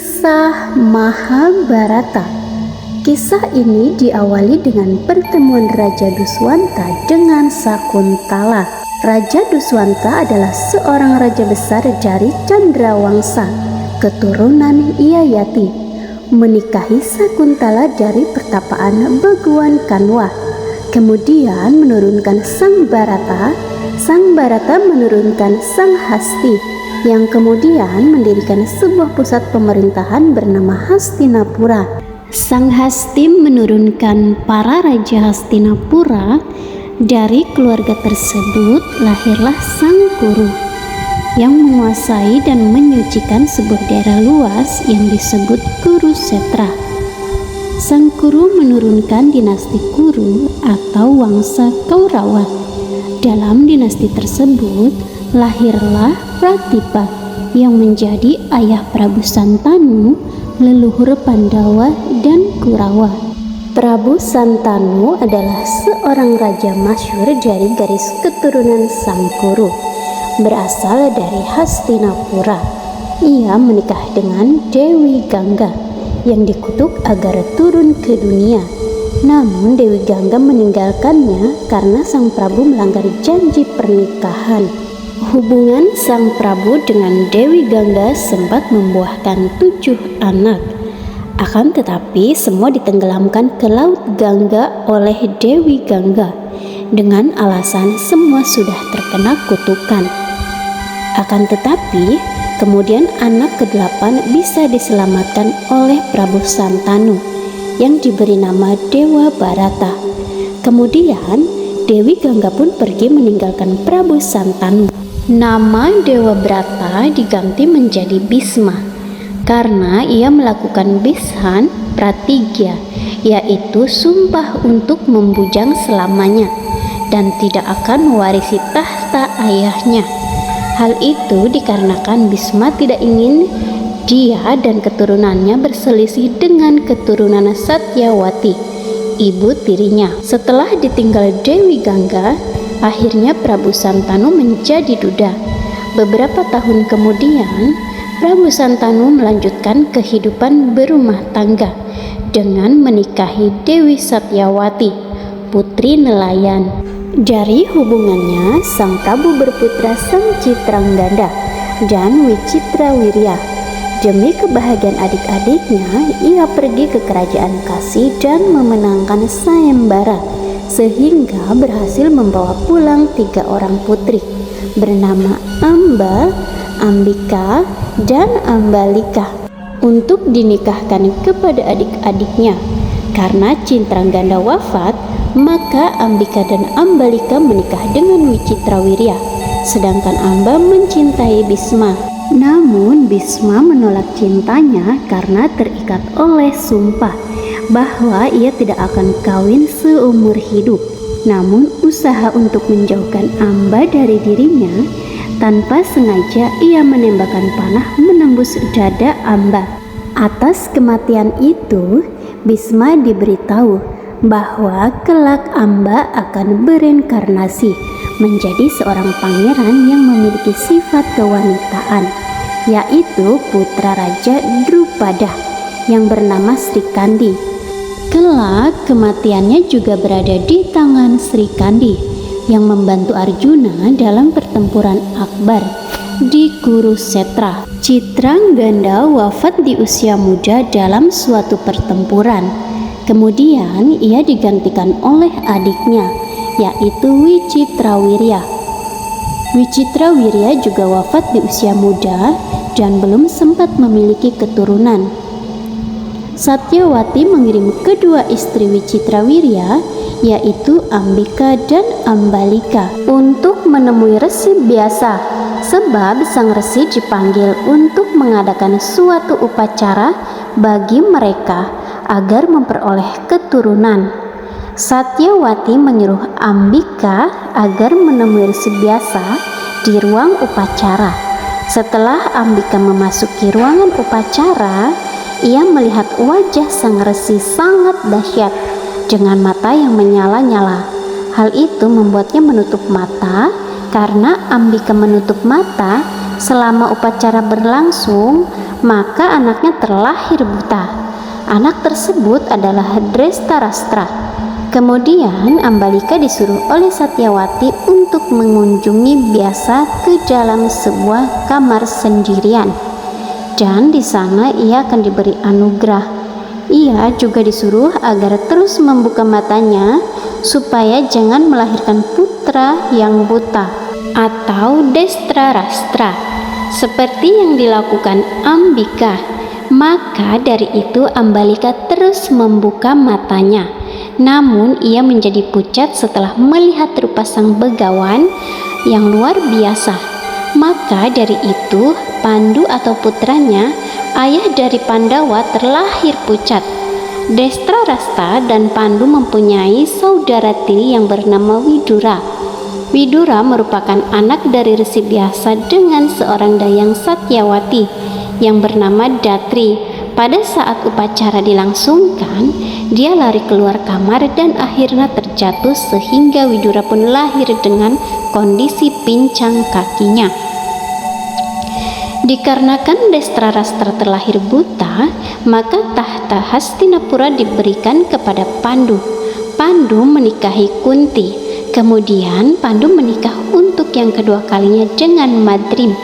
Kisah Mahabharata. Kisah ini diawali dengan pertemuan Raja Duswanta dengan Sakuntala. Raja Duswanta adalah seorang raja besar dari Chandrawangsa, keturunan Yayati, menikahi Sakuntala dari pertapaan Baguan Kanwa. Kemudian menurunkan Sang Barata menurunkan Sang Hasti, yang kemudian mendirikan sebuah pusat pemerintahan bernama Hastinapura. Sang Hasti menurunkan para raja Hastinapura. Dari keluarga tersebut lahirlah Sang Kuru yang menguasai dan menyucikan sebuah daerah luas yang disebut Kurusetra. Sang Kuru menurunkan dinasti Kuru atau Wangsa Kaurawa. Dalam dinasti tersebut lahirlah Pratipa yang menjadi ayah Prabu Santanu, leluhur Pandawa dan Kurawa. Prabu Santanu adalah seorang raja masyhur dari garis keturunan Sang Kuru, berasal dari Hastinapura. Ia menikah dengan Dewi Gangga yang dikutuk agar turun ke dunia. Namun Dewi Gangga meninggalkannya karena Sang Prabu melanggar janji pernikahan. Hubungan Sang Prabu dengan Dewi Gangga sempat membuahkan 7 anak. Akan tetapi semua ditenggelamkan ke Laut Gangga oleh Dewi Gangga dengan alasan semua sudah terkena kutukan. Akan tetapi kemudian anak ke-8 bisa diselamatkan oleh Prabu Santanu yang diberi nama Dewa Barata. Kemudian Dewi Gangga pun pergi meninggalkan Prabu Santanu. Nama Dewa Barata diganti menjadi Bisma karena ia melakukan Bishan Pratigya, yaitu sumpah untuk membujang selamanya dan tidak akan mewarisi tahta ayahnya. Hal itu dikarenakan Bisma tidak ingin dia dan keturunannya berselisih dengan keturunan Satyawati, ibu tirinya. Setelah ditinggal Dewi Gangga, akhirnya Prabu Santanu menjadi duda. Beberapa tahun kemudian, Prabu Santanu melanjutkan kehidupan berumah tangga dengan menikahi Dewi Satyawati, putri nelayan. Dari hubungannya, Sang Prabu berputra Sang Citranganda dan Wicitrawirya. Demi kebahagiaan adik-adiknya, ia pergi ke kerajaan Kasi dan memenangkan sayembara, sehingga berhasil membawa pulang 3 orang putri bernama Amba, Ambika, dan Ambalika untuk dinikahkan kepada adik-adiknya. Karena Citranganda wafat, maka Ambika dan Ambalika menikah dengan Wicitrawirya, sedangkan Amba mencintai Bisma. Namun Bisma menolak cintanya karena terikat oleh sumpah bahwa ia tidak akan kawin seumur hidup. Namun usaha untuk menjauhkan Amba dari dirinya, tanpa sengaja ia menembakkan panah menembus dada Amba. Atas kematian itu, Bisma diberitahu bahwa kelak Amba akan bereinkarnasi menjadi seorang pangeran yang memiliki sifat kewanitaan, yaitu putra Raja Drupada yang bernama Srikandi. Kelak kematiannya juga berada di tangan Srikandi yang membantu Arjuna dalam pertempuran akbar di Kurusetra. Citranganda wafat di usia muda dalam suatu pertempuran. Kemudian ia digantikan oleh adiknya, yaitu Wicitrawirya. Wicitrawirya juga wafat di usia muda dan belum sempat memiliki keturunan. Satyawati mengirim kedua istri Wicitrawirya, yaitu Ambika dan Ambalika, untuk menemui Resi Biasa, sebab sang resi dipanggil untuk mengadakan suatu upacara bagi mereka agar memperoleh keturunan. Satyawati menyuruh Ambika agar menemui Resi Biasa di ruang upacara. Setelah Ambika memasuki ruangan upacara, ia melihat wajah sang resi sangat dahsyat dengan mata yang menyala-nyala. Hal itu membuatnya menutup mata. Karena Ambika menutup mata selama upacara berlangsung, maka anaknya terlahir buta. Anak tersebut adalah Drestarastra. Kemudian Ambalika disuruh oleh Satyawati untuk mengunjungi Vyasa ke dalam sebuah kamar sendirian, dan di sana ia akan diberi anugerah. Ia juga disuruh agar terus membuka matanya supaya jangan melahirkan putra yang buta atau Drestarastra seperti yang dilakukan Ambika. Maka dari itu Ambalika terus membuka matanya, namun ia menjadi pucat setelah melihat rupa sang begawan yang luar biasa. Maka dari itu Pandu atau putranya, ayah dari Pandawa, terlahir pucat. Drestarastra dan Pandu mempunyai saudara tiri yang bernama Widura. Widura merupakan anak dari Resi Vyasa dengan seorang dayang Satyawati yang bernama Datri. Pada saat upacara dilangsungkan, dia lari keluar kamar dan akhirnya terjatuh sehingga Widura pun lahir dengan kondisi pincang kakinya. Dikarenakan Drestarastra terlahir buta, maka tahta Hastinapura diberikan kepada Pandu. Pandu menikahi Kunti. Kemudian Pandu menikah untuk yang kedua kalinya dengan Madrim.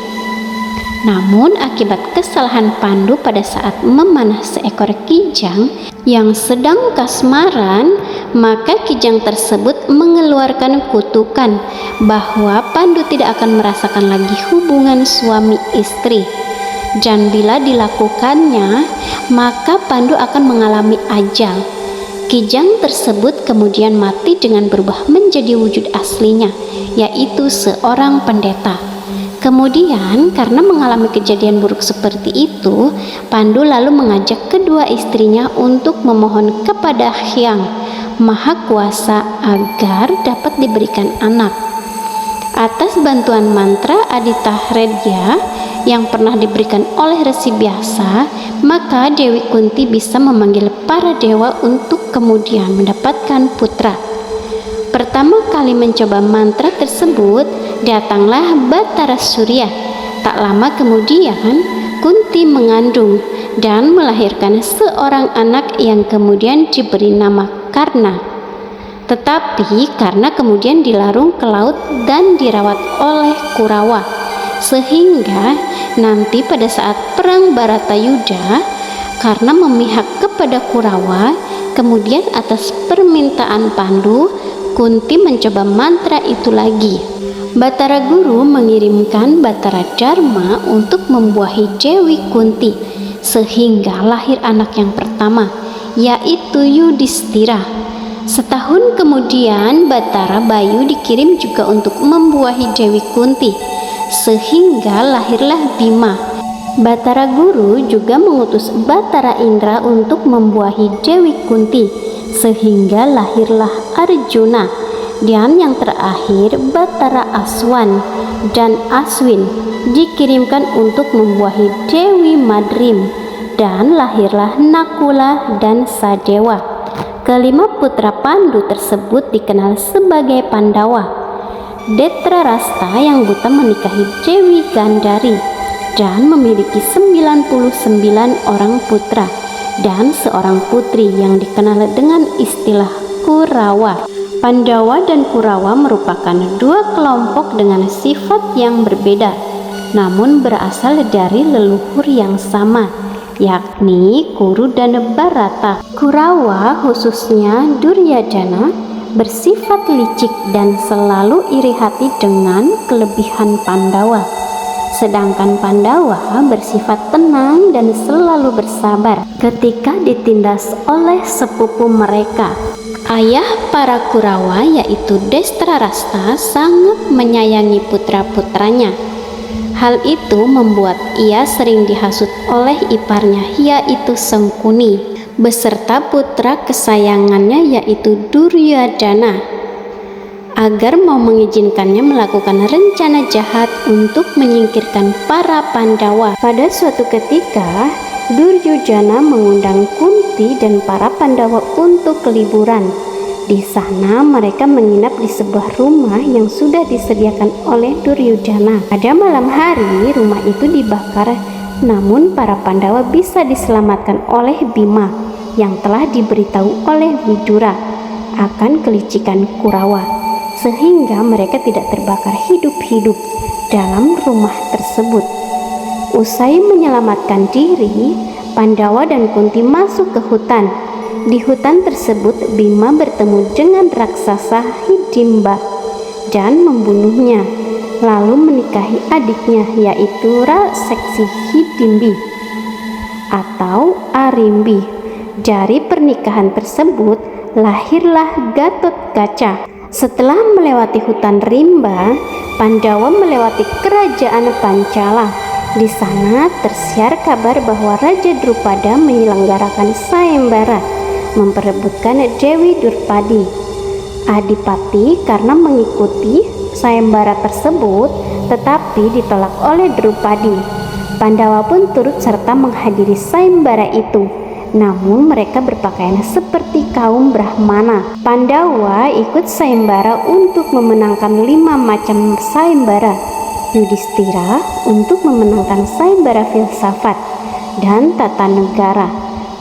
Namun akibat kesalahan Pandu pada saat memanah seekor kijang yang sedang kasmaran, maka kijang tersebut mengeluarkan kutukan bahwa Pandu tidak akan merasakan lagi hubungan suami istri, dan bila dilakukannya maka Pandu akan mengalami ajal. Kijang tersebut kemudian mati dengan berubah menjadi wujud aslinya, yaitu seorang pendeta. Kemudian karena mengalami kejadian buruk seperti itu, Pandu lalu mengajak kedua istrinya untuk memohon kepada Hyang Maha Kuasa agar dapat diberikan anak. Atas bantuan mantra Aditahredya yang pernah diberikan oleh Resi Vyasa, maka Dewi Kunti bisa memanggil para dewa untuk kemudian mendapatkan putra. Pertama kali mencoba mantra tersebut, datanglah Batara Surya. Tak lama kemudian, Kunti mengandung dan melahirkan seorang anak yang kemudian diberi nama Karna. Tetapi karena kemudian dilarung ke laut dan dirawat oleh Kurawa, sehingga nanti pada saat perang Baratayuda, karena memihak kepada Kurawa, kemudian atas permintaan Pandu, Kunti mencoba mantra itu lagi. Batara Guru mengirimkan Batara Dharma untuk membuahi Dewi Kunti, sehingga lahir anak yang pertama, yaitu Yudhistira. Setahun kemudian Batara Bayu dikirim juga untuk membuahi Dewi Kunti, sehingga lahirlah Bima. Batara Guru juga mengutus Batara Indra untuk membuahi Dewi Kunti, sehingga lahirlah Arjuna. Dan yang terakhir Batara Aswan dan Aswin dikirimkan untuk membuahi Dewi Madrim, dan lahirlah Nakula dan Sadewa. Kelima putra Pandu tersebut dikenal sebagai Pandawa. Drestarastra yang buta menikahi Dewi Gandari dan memiliki 99 orang putra dan seorang putri yang dikenal dengan istilah Kurawa. Pandawa dan Kurawa merupakan dua kelompok dengan sifat yang berbeda, namun berasal dari leluhur yang sama, yakni Kuru dan Bharata. Kurawa, khususnya Duryodhana, bersifat licik dan selalu iri hati dengan kelebihan Pandawa. Sedangkan Pandawa bersifat tenang dan selalu bersabar ketika ditindas oleh sepupu mereka. Ayah para Kurawa yaitu Drestarastra sangat menyayangi putra-putranya. Hal itu membuat ia sering dihasut oleh iparnya yaitu Sengkuni beserta putra kesayangannya yaitu Duryodhana agar mau mengizinkannya melakukan rencana jahat untuk menyingkirkan para Pandawa. Pada suatu ketika Duryodhana mengundang Kunti dan para Pandawa untuk liburan. Di sana mereka menginap di sebuah rumah yang sudah disediakan oleh Duryodhana. Pada malam hari rumah itu dibakar Namun para Pandawa bisa diselamatkan oleh Bima yang telah diberitahu oleh Widura akan kelicikan Kurawa, sehingga mereka tidak terbakar hidup-hidup dalam rumah tersebut. Usai menyelamatkan diri, Pandawa dan Kunti masuk ke hutan. Di hutan tersebut Bima bertemu dengan raksasa Hidimba dan membunuhnya, lalu menikahi adiknya yaitu Raseksi Hidimbi atau Arimbi. Dari pernikahan tersebut lahirlah Gatotkaca. Setelah melewati hutan rimba, Pandawa melewati kerajaan Pancala. Di sana tersiar kabar bahwa Raja Drupada menyelenggarakan sayembara memperebutkan Dewi Drupadi. Adipati karena mengikuti sayembara tersebut tetapi ditolak oleh Drupadi. Pandawa pun turut serta menghadiri sayembara itu, namun mereka berpakaian seperti kaum Brahmana. Pandawa ikut sayembara untuk memenangkan 5 macam sayembara, Yudhistira untuk memenangkan sayembara filsafat dan tata negara,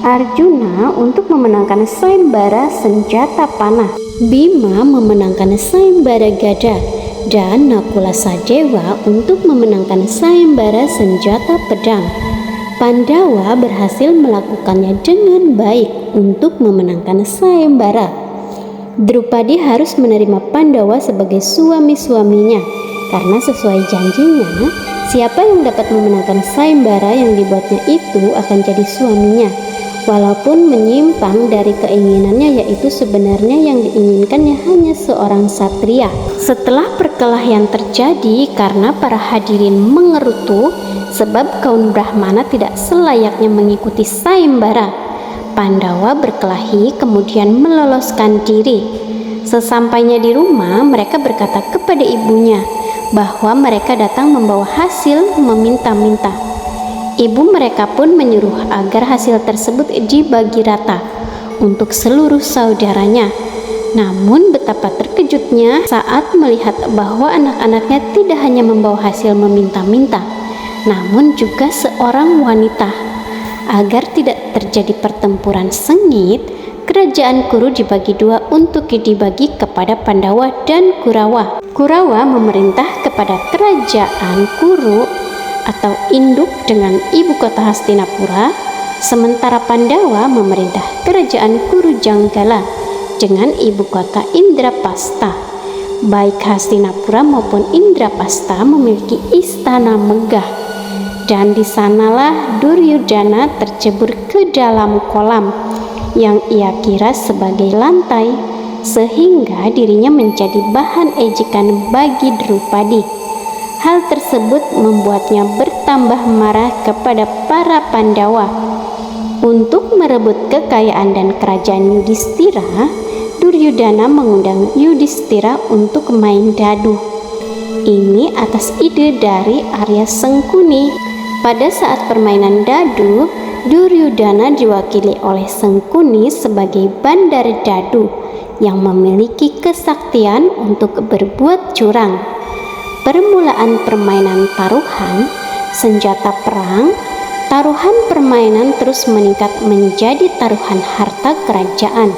Arjuna untuk memenangkan sayembara senjata panah, Bima memenangkan sayembara gada, dan Nakula Sadewa untuk memenangkan sayembara senjata pedang. Pandawa berhasil melakukannya dengan baik untuk memenangkan sayembara. Drupadi harus menerima Pandawa sebagai suami-suaminya karena sesuai janjinya, siapa yang dapat memenangkan sayembara yang dibuatnya itu akan jadi suaminya. Walaupun menyimpang dari keinginannya, yaitu sebenarnya yang diinginkannya hanya seorang satria. Setelah perkelahian terjadi karena para hadirin mengerutu sebab kaum Brahmana tidak selayaknya mengikuti sayembara, Pandawa berkelahi kemudian meloloskan diri. Sesampainya di rumah, mereka berkata kepada ibunya bahwa mereka datang membawa hasil meminta-minta. Ibu mereka pun menyuruh agar hasil tersebut dibagi rata untuk seluruh saudaranya. Namun betapa terkejutnya saat melihat bahwa anak-anaknya tidak hanya membawa hasil meminta-minta, namun juga seorang wanita. Agar tidak terjadi pertempuran sengit, kerajaan Kuru dibagi 2 untuk dibagi kepada Pandawa dan Kurawa. Kurawa memerintah kepada kerajaan Kuru atau induk dengan ibu kota Hastinapura, sementara Pandawa memerintah kerajaan Kuru Janggala dengan ibu kota Indrapasta. Baik Hastinapura maupun Indrapasta memiliki istana megah, dan di sanalah Duryudana tercebur ke dalam kolam yang ia kira sebagai lantai, sehingga dirinya menjadi bahan ejekan bagi Drupadi. Hal tersebut membuatnya bertambah marah kepada para Pandawa. Untuk merebut kekayaan dan kerajaan Yudhistira, Duryudana mengundang Yudhistira untuk main dadu. Ini atas ide dari Arya Sengkuni. Pada saat permainan dadu, Duryudana diwakili oleh Sengkuni sebagai bandar dadu yang memiliki kesaktian untuk berbuat curang. Permulaan permainan taruhan, senjata perang, taruhan permainan terus meningkat menjadi taruhan harta kerajaan.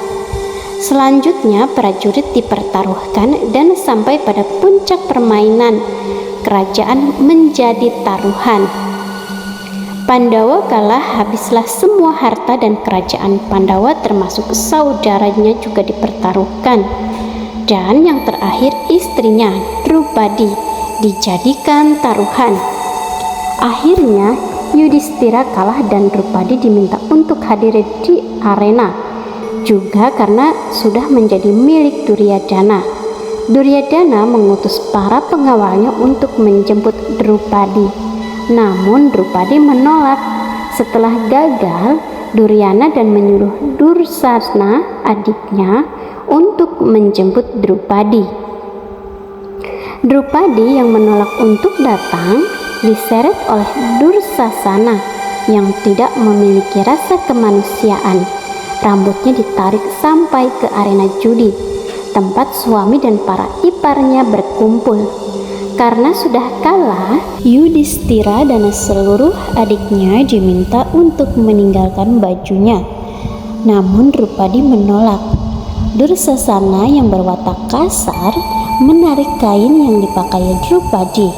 Selanjutnya prajurit dipertaruhkan dan sampai pada puncak permainan, kerajaan menjadi taruhan. Pandawa kalah, habislah semua harta dan kerajaan Pandawa termasuk saudaranya juga dipertaruhkan. Dan yang terakhir istrinya, Drupadi, dijadikan taruhan. Akhirnya Yudhistira kalah dan Drupadi diminta untuk hadir di arena, juga karena sudah menjadi milik Duryodhana. Duryodhana mengutus para pengawalnya untuk menjemput Drupadi, namun Drupadi menolak. Setelah gagal, Duryana dan menyuruh Dursasana adiknya untuk menjemput Drupadi. Drupadi yang menolak untuk datang diseret oleh Dursasana yang tidak memiliki rasa kemanusiaan. Rambutnya ditarik sampai ke arena judi, tempat suami dan para iparnya berkumpul. Karena sudah kalah, Yudhistira dan seluruh adiknya diminta untuk meninggalkan bajunya. Namun Drupadi menolak. Dursasana yang berwatak kasar menarik kain yang dipakai Drupadi.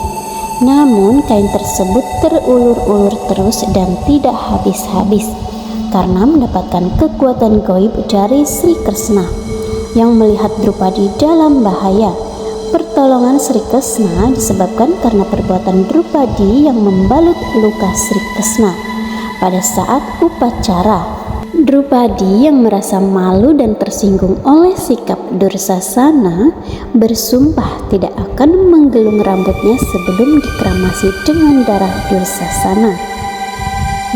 Namun kain tersebut terulur-ulur terus dan tidak habis-habis karena mendapatkan kekuatan gaib dari Sri Kresna yang melihat Drupadi dalam bahaya. Pertolongan Sri Kresna disebabkan karena perbuatan Drupadi yang membalut luka Sri Kresna pada saat upacara. Drupadi yang merasa malu dan tersinggung oleh sikap Dursasana bersumpah tidak akan menggelung rambutnya sebelum dikeramasi dengan darah Dursasana.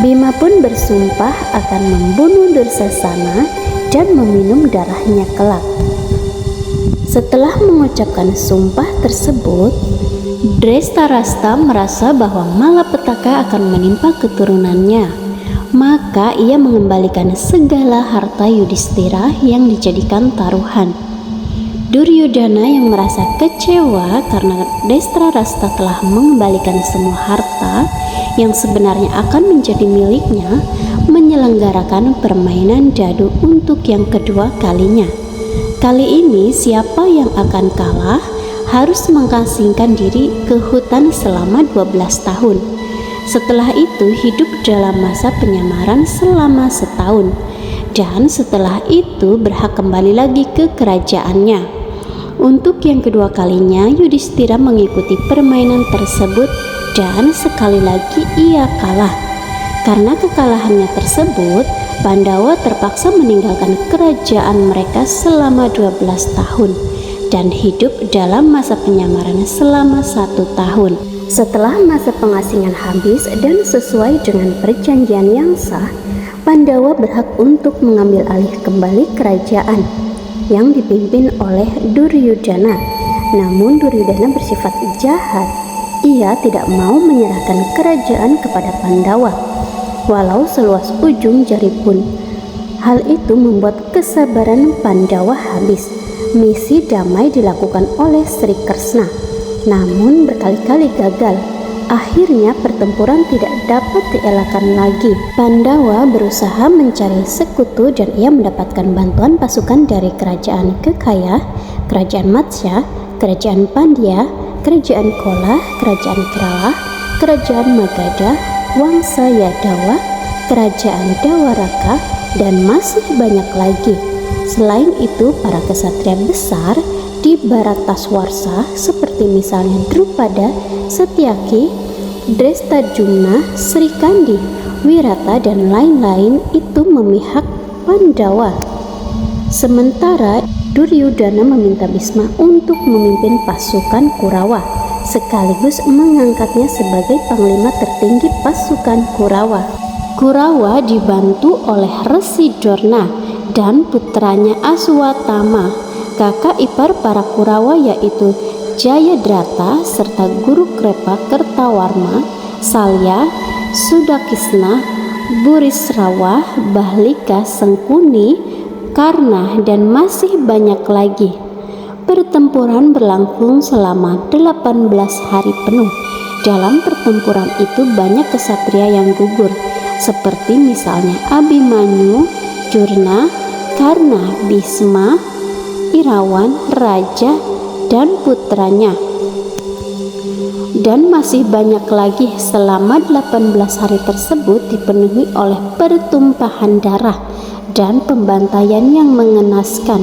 Bima pun bersumpah akan membunuh Dursasana dan meminum darahnya kelak. Setelah mengucapkan sumpah tersebut, Drestarasta merasa bahwa malapetaka akan menimpa keturunannya. Maka ia mengembalikan segala harta Yudhistira yang dijadikan taruhan. Duryodhana yang merasa kecewa karena Drestarasta telah mengembalikan semua harta yang sebenarnya akan menjadi miliknya, menyelenggarakan permainan dadu untuk yang kedua kalinya. Kali ini siapa yang akan kalah harus mengasingkan diri ke hutan selama 12 tahun. Setelah itu hidup dalam masa penyamaran selama setahun. Dan setelah itu berhak kembali lagi ke kerajaannya. Untuk yang kedua kalinya Yudhistira mengikuti permainan tersebut dan sekali lagi ia kalah. Karena kekalahannya tersebut, Pandawa terpaksa meninggalkan kerajaan mereka selama 12 tahun dan hidup dalam masa penyamaran selama 1 tahun. Setelah masa pengasingan habis dan sesuai dengan perjanjian yang sah, Pandawa berhak untuk mengambil alih kembali kerajaan yang dipimpin oleh Duryodhana. Namun Duryodhana bersifat jahat. Ia tidak mau menyerahkan kerajaan kepada Pandawa, walau seluas ujung jari pun. Hal itu membuat kesabaran Pandawa habis. Misi damai dilakukan oleh Sri Kresna, namun berkali-kali gagal. Akhirnya pertempuran tidak dapat dielakkan lagi. Pandawa berusaha mencari sekutu dan ia mendapatkan bantuan pasukan dari kerajaan Kekaya, kerajaan Matsya, kerajaan Pandya, kerajaan Kola, kerajaan Kerala, kerajaan Magadha, Wangsa Yadawa, kerajaan Dawaraka, dan masih banyak lagi. Selain itu, para kesatria besar di Bharataswarsha seperti misalnya Drupada, Satyaki, Drestadjumna, Srikandi, Wirata, dan lain-lain itu memihak Pandawa. Sementara Duryodhana meminta Bhisma untuk memimpin pasukan Kurawa, sekaligus mengangkatnya sebagai panglima tertinggi pasukan Kurawa. Kurawa dibantu oleh Resi Dorna dan putranya Aswatthama. Kakak ipar para Kurawa yaitu Jayadrata serta Guru Krepa Kertawarma, Salya, Sudakisna, Burisrawa, Bahlika, Sengkuni, Karna, dan masih banyak lagi. Pertempuran berlangsung selama 18 hari penuh. Dalam pertempuran itu banyak kesatria yang gugur, seperti misalnya Abhimanyu, Durna, Karna, Bhisma, Irawan, Raja, dan putranya. Dan masih banyak lagi. Selama 18 hari tersebut dipenuhi oleh pertumpahan darah dan pembantaian yang mengenaskan.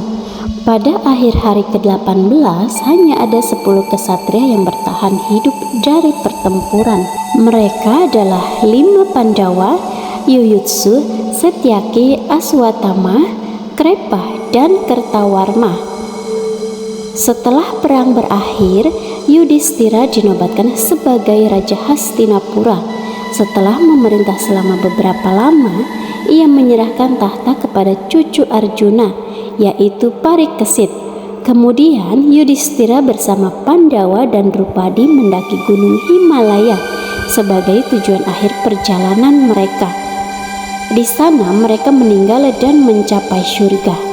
Pada akhir hari ke-18 hanya ada 10 kesatria yang bertahan hidup dari pertempuran. Mereka adalah 5 Pandawa, Yuyutsu, Satyaki, Aswatthama, Krepa, dan Kertawarma. Setelah perang berakhir, Yudhistira dinobatkan sebagai Raja Hastinapura. Setelah memerintah selama beberapa lama, ia menyerahkan tahta kepada cucu Arjuna, yaitu Parikesit. Kemudian Yudhistira bersama Pandawa dan Drupadi mendaki Gunung Himalaya sebagai tujuan akhir perjalanan mereka. Di sana mereka meninggal dan mencapai surga.